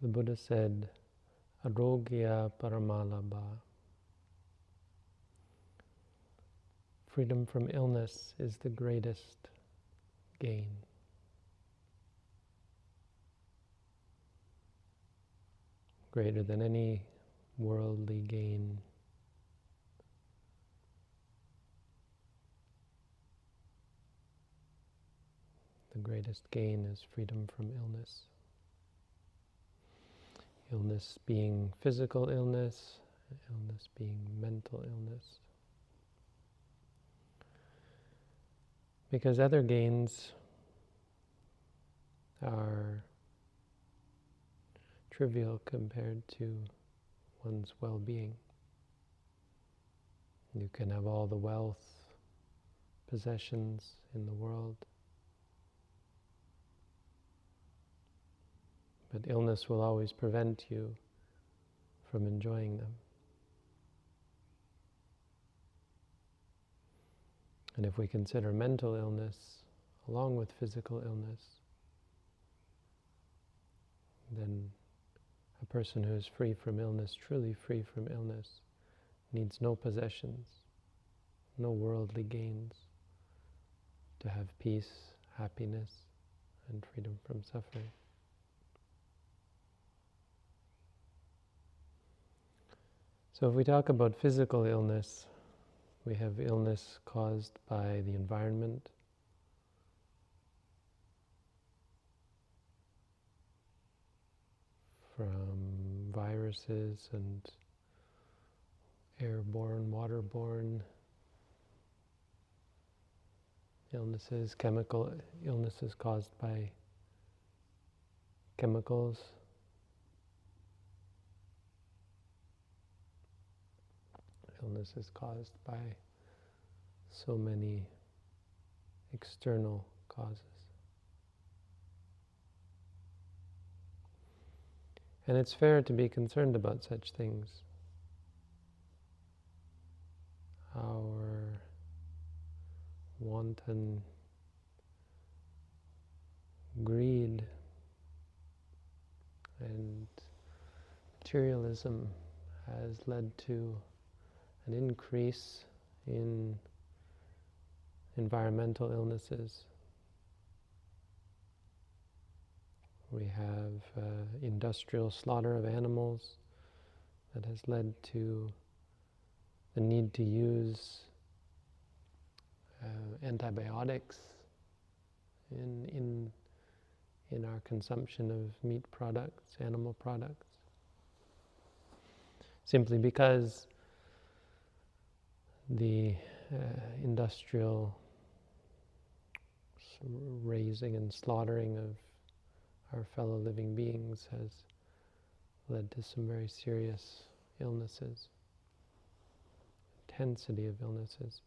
The Buddha said, Arogya Paramalabha. Freedom from illness is the greatest gain. Greater than any worldly gain. The greatest gain is freedom from illness. Illness being physical illness, illness being mental illness. Because other gains are trivial compared to one's well-being. You can have all the wealth, possessions in the world, but illness will always prevent you from enjoying them. And if we consider mental illness along with physical illness, then a person who is free from illness, truly free from illness, needs no possessions, no worldly gains to have peace, happiness, and freedom from suffering. So if we talk about physical illness, we have illness caused by the environment, from viruses and airborne, waterborne illnesses, chemical illnesses caused by chemicals, illnesses caused by so many external causes. And it's fair to be concerned about such things. Our wanton greed and materialism has led to an increase in environmental illnesses. We have industrial slaughter of animals that has led to the need to use antibiotics in our consumption of meat products, animal products, simply because the industrial raising and slaughtering of our fellow living beings has led to some very serious illnesses, intensity of illnesses.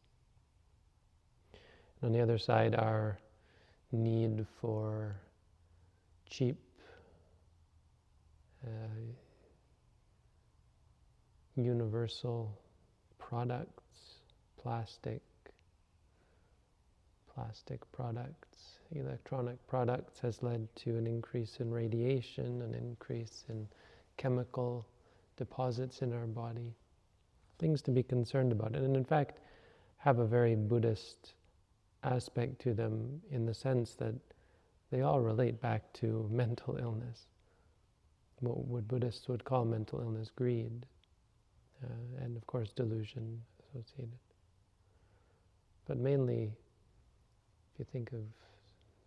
And on the other side, our need for cheap, universal products, plastic products, electronic products, has led to an increase in radiation, an increase in chemical deposits in our body. Things to be concerned about, and in fact have a very Buddhist aspect to them, in the sense that they all relate back to mental illness, what Buddhists would call mental illness, greed, and of course delusion associated. But mainly, if you think of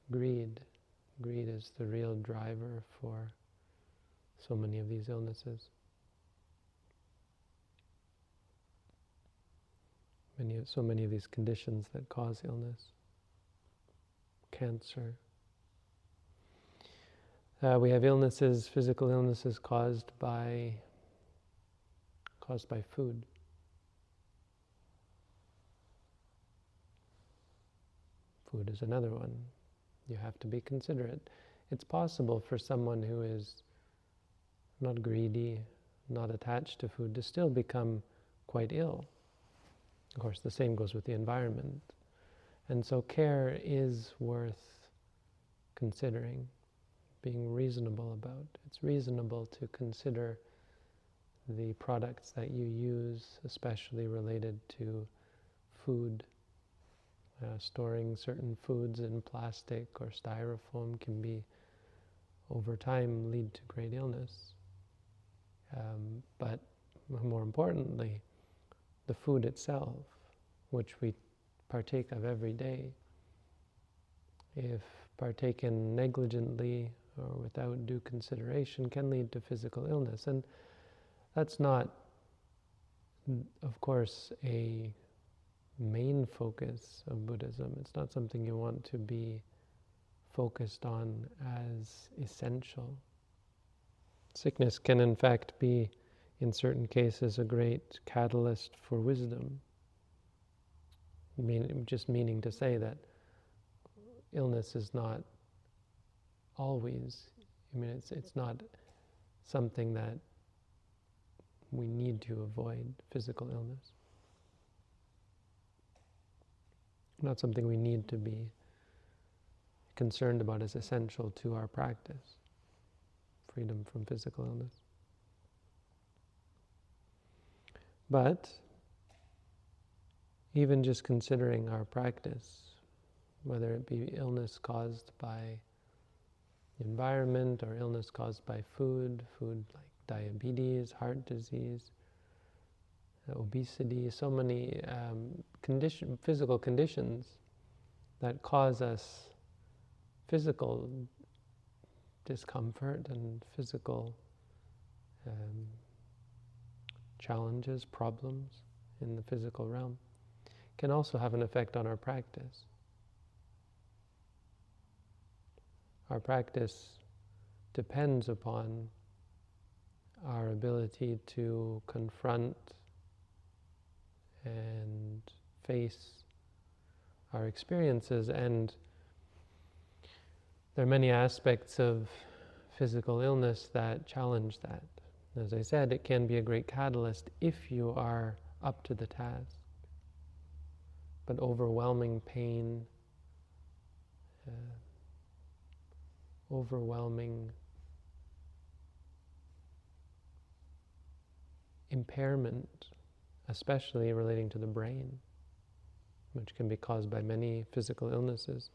greed is the real driver for so many of these illnesses. So many of these conditions that cause illness. Cancer. We have illnesses, physical illnesses caused by food. Food is another one. You have to be considerate. It's possible for someone who is not greedy, not attached to food, to still become quite ill. Of course, the same goes with the environment. And so care is worth considering. being reasonable about. It's reasonable to consider the products that you use, especially related to food. Storing certain foods in plastic or styrofoam can be, over time, lead to great illness. But more importantly, the food itself, which we partake of every day, if partaken negligently or without due consideration, can lead to physical illness. And that's not, of course, a main focus of Buddhism. It's not something you want to be focused on as essential. Sickness can in fact be, in certain cases, a great catalyst for wisdom. Just meaning to say that illness is not always, it's not something that we need to avoid, physical illness. Not something we need to be concerned about as essential to our practice. Freedom from physical illness. But even just considering our practice, whether it be illness caused by the environment or illness caused by food like diabetes, heart disease, obesity, so many physical conditions that cause us physical discomfort and physical challenges, problems in the physical realm, can also have an effect on our practice. Our practice depends upon our ability to confront and face our experiences, and there are many aspects of physical illness that challenge that. As I said, it can be a great catalyst if you are up to the task. But overwhelming pain, overwhelming impairment, especially relating to the brain, which can be caused by many physical illnesses,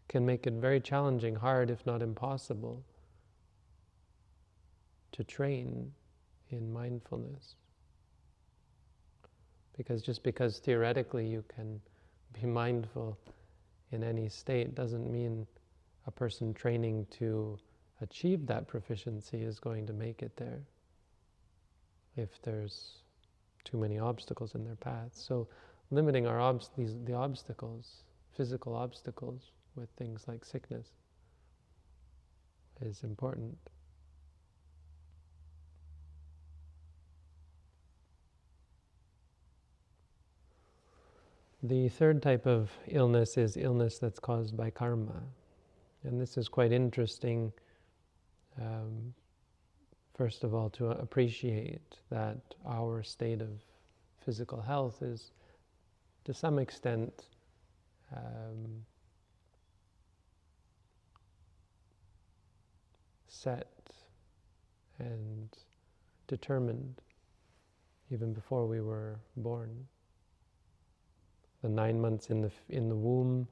can make it very challenging, hard, if not impossible, to train in mindfulness. Because theoretically you can be mindful in any state doesn't mean a person training to achieve that proficiency is going to make it there if there's too many obstacles in their path. So limiting the obstacles, physical obstacles, with things like sickness is important. The third type of illness is illness that's caused by karma. And this is quite interesting, first of all, to appreciate that our state of physical health is, to some extent, set and determined even before we were born. The 9 months in the womb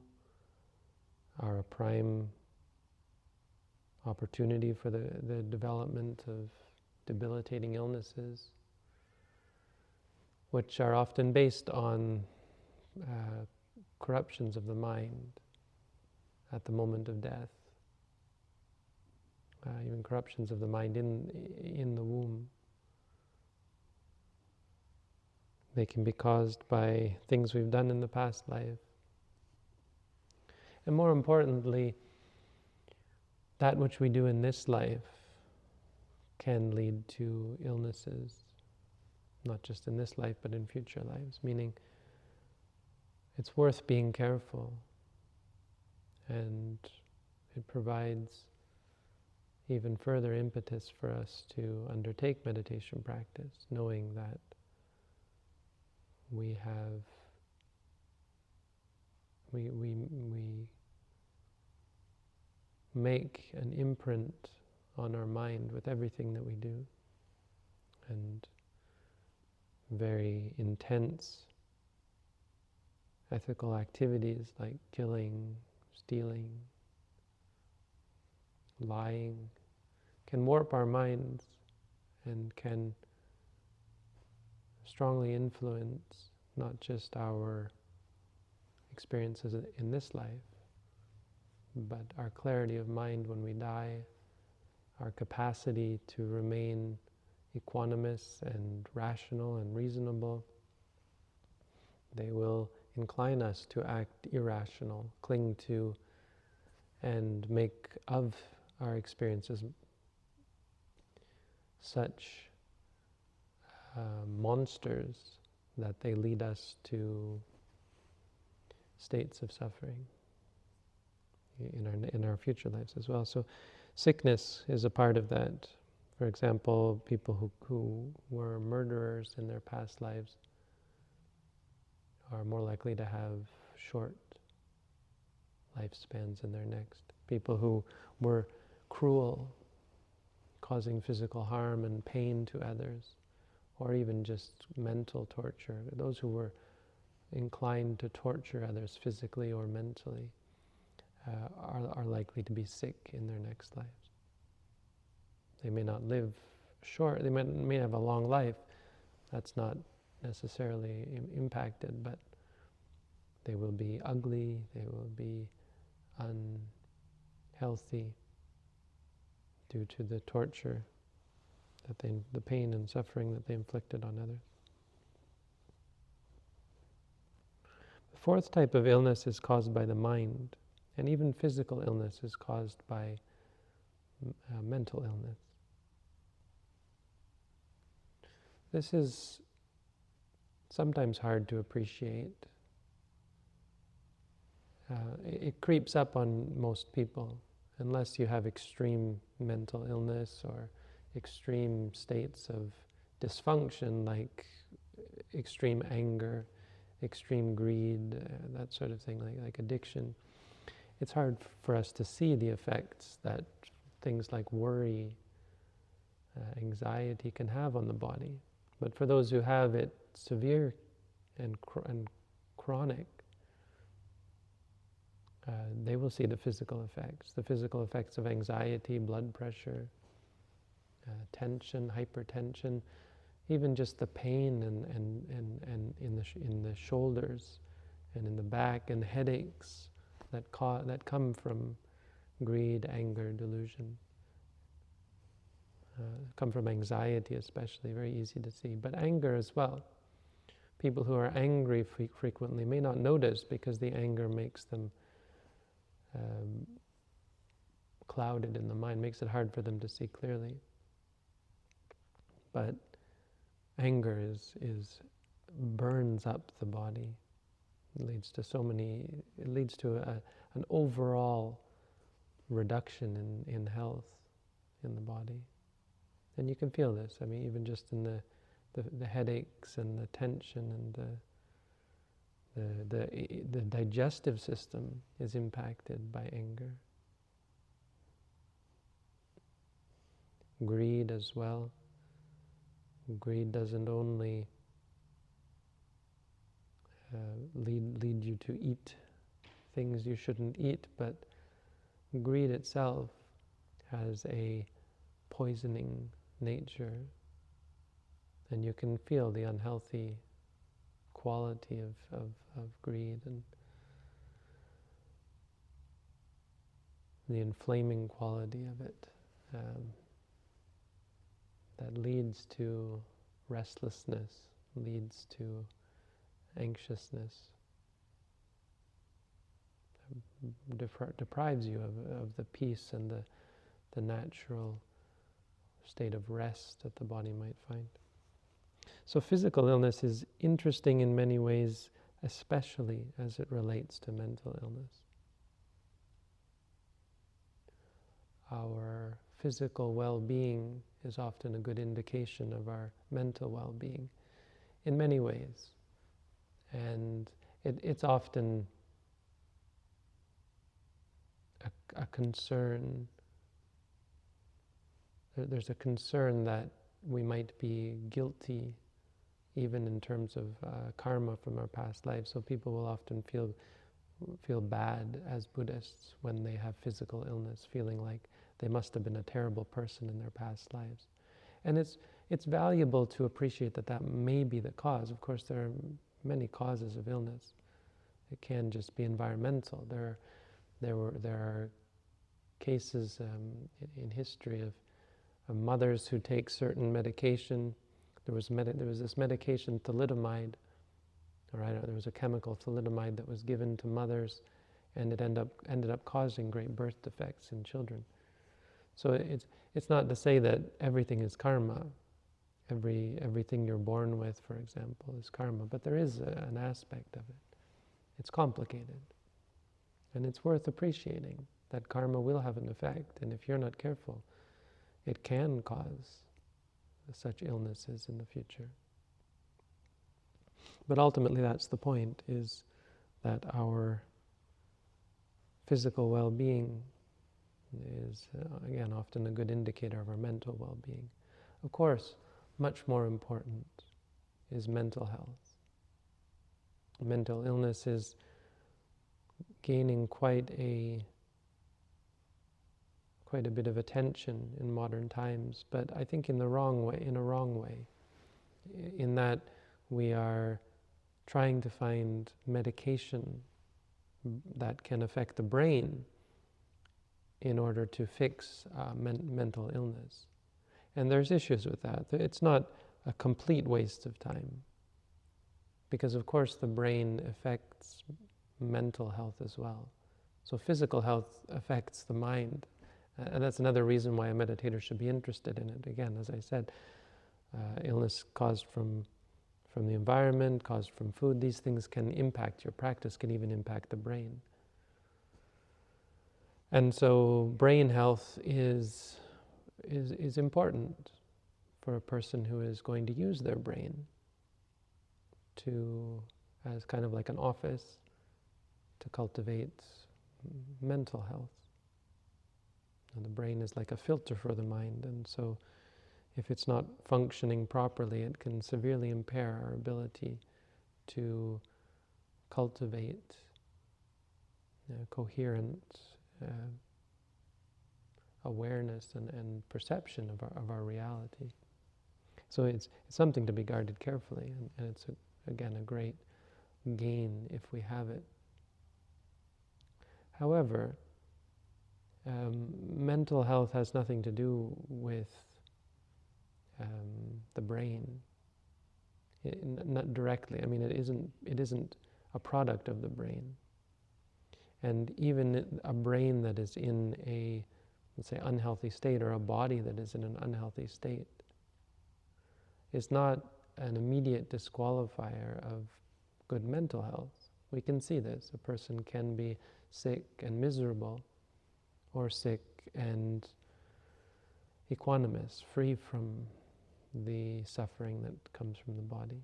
are a prime opportunity for the development of debilitating illnesses, which are often based on corruptions of the mind at the moment of death, even corruptions of the mind in the womb. They can be caused by things we've done in the past life. And more importantly, that which we do in this life can lead to illnesses, not just in this life, but in future lives, meaning it's worth being careful, and it provides even further impetus for us to undertake meditation practice, knowing that we make an imprint on our mind with everything that we do. And very intense ethical activities like killing, stealing, lying can warp our minds and can strongly influence not just our experiences in this life, but our clarity of mind when we die, our capacity to remain equanimous and rational and reasonable. They will incline us to act irrational, cling to and make of our experiences such monsters that they lead us to states of suffering in our future lives as well. So sickness is a part of that. For example, people who were murderers in their past lives are more likely to have short lifespans in their next. People who were cruel, causing physical harm and pain to others, or even just mental torture, those who were inclined to torture others physically or mentally, are likely to be sick in their next lives. They may not live short, they may have a long life, that's not necessarily impacted, but they will be ugly, they will be unhealthy due to the torture, the pain and suffering that they inflicted on others. The fourth type of illness is caused by the mind, and even physical illness is caused by mental illness. This is sometimes hard to appreciate. It creeps up on most people, unless you have extreme mental illness or extreme states of dysfunction like extreme anger, extreme greed, that sort of thing, like addiction. It's hard for us to see the effects that things like worry, anxiety can have on the body. But for those who have it severe and chronic, they will see the physical effects of anxiety, blood pressure, tension, hypertension, even just the pain and in the shoulders and in the back, and headaches that come from greed, anger, delusion, come from anxiety especially, very easy to see, but anger as well. People who are angry frequently may not notice because the anger makes them clouded in the mind, makes it hard for them to see clearly. But anger burns up the body. It leads to an overall reduction in health in the body. And you can feel this, I mean, even just in the headaches and the tension and the digestive system is impacted by anger. Greed as well. Greed doesn't only lead you to eat things you shouldn't eat, but greed itself has a poisoning nature, and you can feel the unhealthy quality of greed and the inflaming quality of it that leads to restlessness, leads to anxiousness, deprives you of the peace and the natural state of rest that the body might find. So physical illness is interesting in many ways, especially as it relates to mental illness. Our physical well-being is often a good indication of our mental well-being in many ways. And it's often a concern. There's a concern that we might be guilty, even in terms of karma from our past lives. So people will often feel bad as Buddhists when they have physical illness, feeling like they must have been a terrible person in their past lives. And it's valuable to appreciate that that may be the cause. Of course, there are many causes of illness. It can just be environmental. There are cases in history of mothers who take certain medication. There was this medication, thalidomide, there was a chemical, thalidomide, that was given to mothers, and it ended up causing great birth defects in children. So it's not to say that everything is karma. Everything you're born with, for example, is karma, but there is an aspect of it. It's complicated, and it's worth appreciating that karma will have an effect, and if you're not careful, it can cause such illnesses in the future. But ultimately, that's the point, is that our physical well-being is, again, often a good indicator of our mental well-being. Of course, much more important is mental health. Mental illness is gaining quite a bit of attention in modern times, but I think in a wrong way, in that we are trying to find medication that can affect the brain in order to fix mental illness. And there's issues with that. It's not a complete waste of time, because of course the brain affects mental health as well. So physical health affects the mind, and that's another reason why a meditator should be interested in it. Again, as I said, illness caused from the environment, caused from food, these things can impact your practice, can even impact the brain. And so brain health is important for a person who is going to use their brain as kind of like an office to cultivate mental health. And the brain is like a filter for the mind, and so if it's not functioning properly, it can severely impair our ability to cultivate coherent awareness and perception of our reality. So it's something to be guarded carefully, and it's, again, a great gain if we have it. However, mental health has nothing to do with the brain, not directly. I mean, it isn't a product of the brain. And even a brain that is in a, let's say, unhealthy state, or a body that is in an unhealthy state, is not an immediate disqualifier of good mental health. We can see this. A person can be sick and miserable, or sick and equanimous, free from the suffering that comes from the body.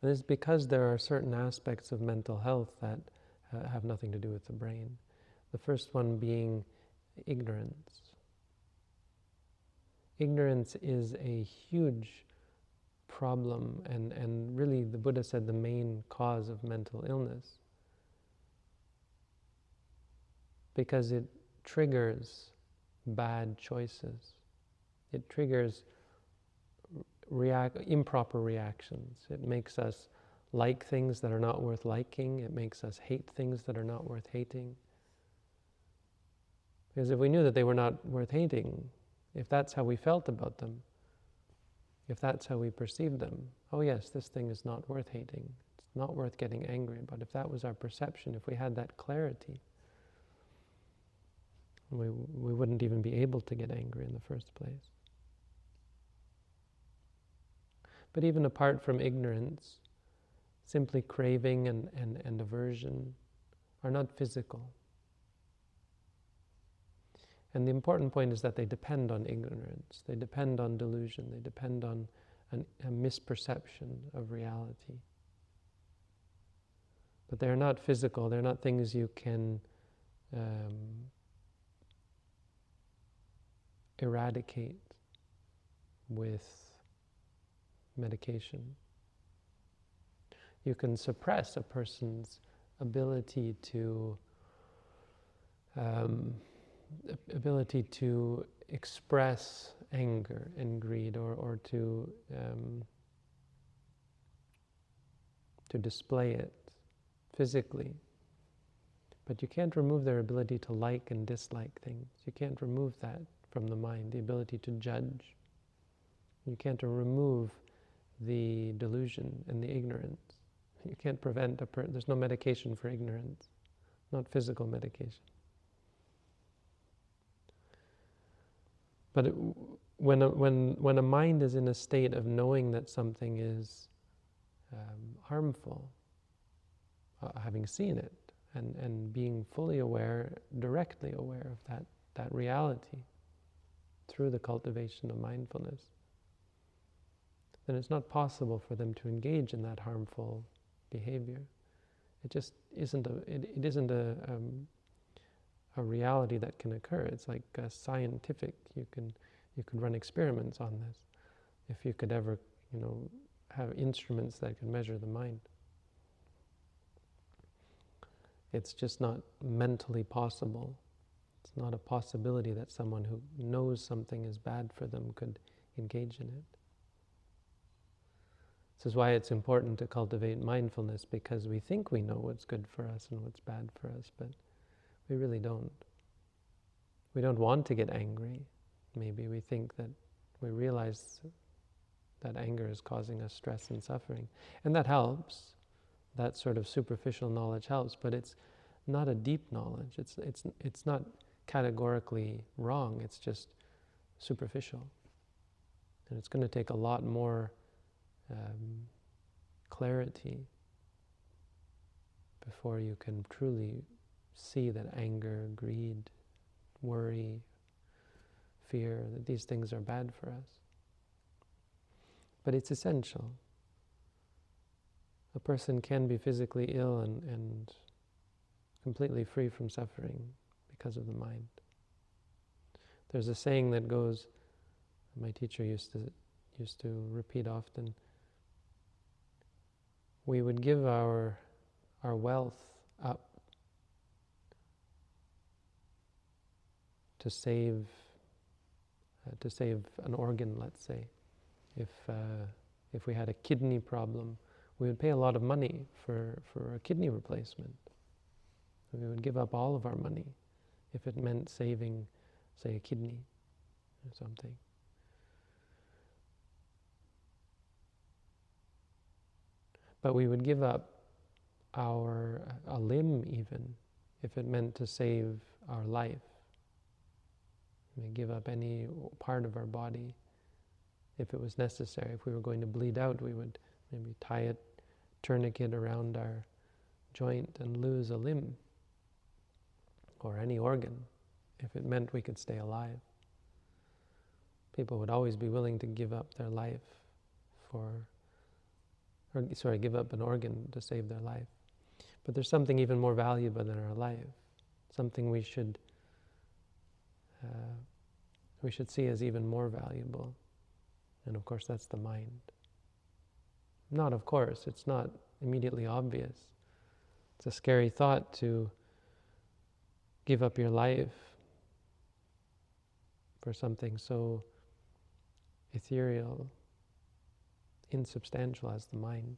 And it's because there are certain aspects of mental health that have nothing to do with the brain. The first one being ignorance. Ignorance is a huge problem, and really the Buddha said the main cause of mental illness, because it triggers bad choices. It triggers improper reactions. It makes us like things that are not worth liking. It makes us hate things that are not worth hating. Because if we knew that they were not worth hating, if that's how we felt about them, if that's how we perceived them, oh yes, this thing is not worth hating. It's not worth getting angry about. If that was our perception, if we had that clarity, we wouldn't even be able to get angry in the first place. But even apart from ignorance, simply craving and aversion are not physical. And the important point is that they depend on ignorance, they depend on delusion, they depend on a misperception of reality. But they're not physical, they're not things you can eradicate with medication. You can suppress a person's ability to express anger and greed, or to display it physically. But you can't remove their ability to like and dislike things. You can't remove that from the mind, the ability to judge. You can't remove the delusion and the ignorance. You can't prevent there's no medication for ignorance, not physical medication. But when a mind is in a state of knowing that something is harmful, having seen it, and being fully aware, directly aware of that reality through the cultivation of mindfulness, then it's not possible for them to engage in that harmful behavior. It just isn't a reality that can occur. It's like scientific. You could run experiments on this if you could ever, have instruments that can measure the mind. It's just not mentally possible. It's not a possibility that someone who knows something is bad for them could engage in it. This is why it's important to cultivate mindfulness, because we think we know what's good for us and what's bad for us, but we really don't. We don't want to get angry. Maybe we think that we realize that anger is causing us stress and suffering. And that helps. That sort of superficial knowledge helps, but it's not a deep knowledge. It's not categorically wrong, it's just superficial. And it's going to take a lot more clarity before you can truly see that anger, greed, worry, fear, that these things are bad for us. But it's essential. A person can be physically ill and completely free from suffering because of the mind. There's a saying that goes, my teacher used to repeat often, we would give our wealth up to save an organ, let's say. If we had a kidney problem, we would pay a lot of money for a kidney replacement. We would give up all of our money if it meant saving, say, a kidney or something. But we would give up a limb even if it meant to save our life. We may give up any part of our body if it was necessary. If we were going to bleed out, we would maybe tie a tourniquet around our joint and lose a limb or any organ if it meant we could stay alive. People would always be willing to give up their life give up an organ to save their life. But there's something even more valuable than our life, something we should see as even more valuable. And of course, that's the mind. It's not immediately obvious. It's a scary thought to give up your life for something so ethereal, insubstantial as the mind.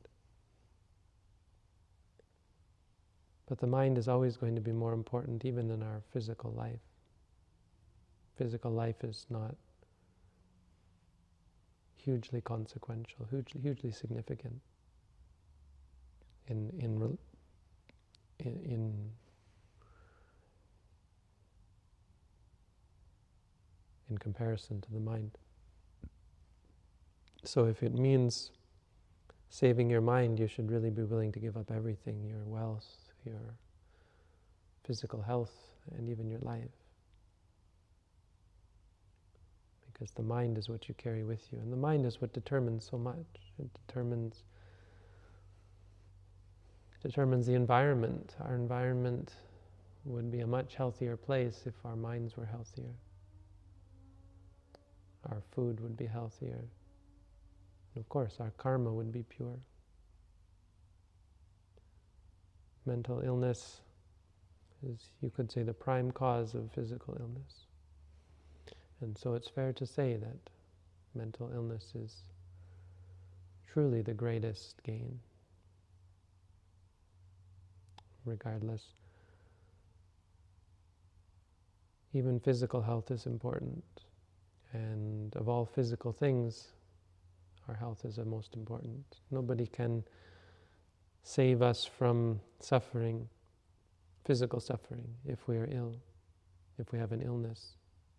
But the mind is always going to be more important even than our physical life. Physical life is not hugely consequential, hugely significant in comparison to the mind. So if it means saving your mind, you should really be willing to give up everything, your wealth, your physical health, and even your life. Because the mind is what you carry with you, and the mind is what determines so much. It determines determines the environment. Our environment would be a much healthier place if our minds were healthier. Our food would be healthier. And of course, our karma would be pure. Mental illness is, you could say, the prime cause of physical illness. And so it's fair to say that mental illness is truly the greatest gain. Regardless, even physical health is important. And of all physical things, our health is the most important. Nobody can save us from suffering, physical suffering, if we are ill, if we have an illness.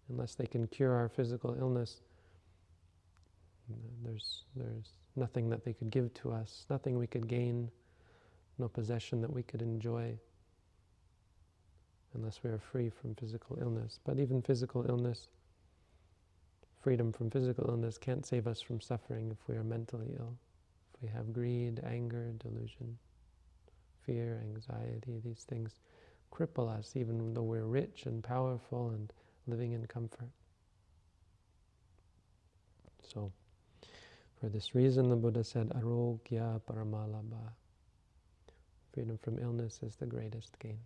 Unless they can cure our physical illness, there's nothing that they could give to us, nothing we could gain, no possession that we could enjoy, unless we are free from physical illness. But even physical illness, freedom from physical illness can't save us from suffering if we are mentally ill. If we have greed, anger, delusion, fear, anxiety, these things cripple us even though we're rich and powerful and living in comfort. So, for this reason the Buddha said, arogya paramalabha. Freedom from illness is the greatest gain.